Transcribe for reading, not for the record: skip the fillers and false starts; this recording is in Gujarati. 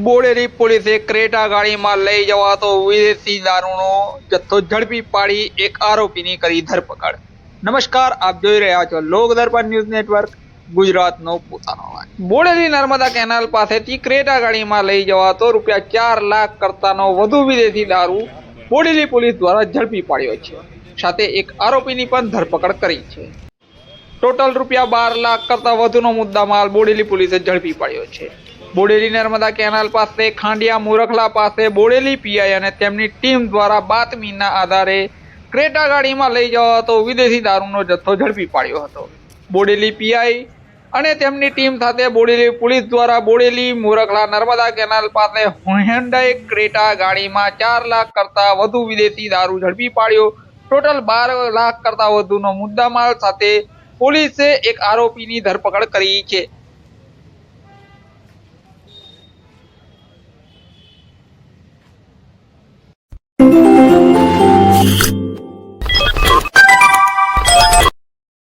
બોડેલી પોલીસે ક્રેટા ગાડીમાં લઈ જવાતો વિદેશી દારૂનો જથ્થો ઝડપી પાડી એક આરોપીની કરી ધરપકડ। નમસ્કાર, આપ જોઈ રહ્યા છો લોકદર્પણ ન્યૂઝ નેટવર્ક, ગુજરાતનો પોતાનો અવાજ। બોડેલી નર્મદા કેનાલ પાસેથી ક્રેટા ગાડીમાં લઈ જવાતો ₹4 લાખ કરતાનો વધુ વિદેશી દારૂ બોડેલી પોલીસ દ્વારા ઝડપી પાડ્યો છે, સાથે એક આરોપીની પણ ધરપકડ કરી છે। ટોટલ ₹12 લાખ કરતા વધુનો મુદ્દામાલ બોડેલી પોલીસે ઝડપી પાડ્યો છે। બોડેલી નર્મદા કેનાલ પાસે ખાંડિયા મુરખલા પાસે બોડેલી પીઆઈ અને તેમની ટીમ દ્વારા બાતમીના આધારે ક્રેટા ગાડીમાં લઈ જવાતો વિદેશી દારૂનો જથ્થો ઝડપી પાડ્યો હતો। બોડેલી પીઆઈ અને તેમની ટીમ સાથે બોડેલી પોલીસ દ્વારા બોડેલી મુરખલા નર્મદા કેનાલ પાસે હ્યુન્ડાઈ ક્રેટા ગાડીમાં 4 લાખ કરતા વધુ વિદેશી દારૂ ઝડપી પાડ્યો। ટોટલ 12 લાખ કરતા વધુનો મુદ્દામાલ સાથે પોલીસે એક આરોપીની ધરપકડ કરી છે।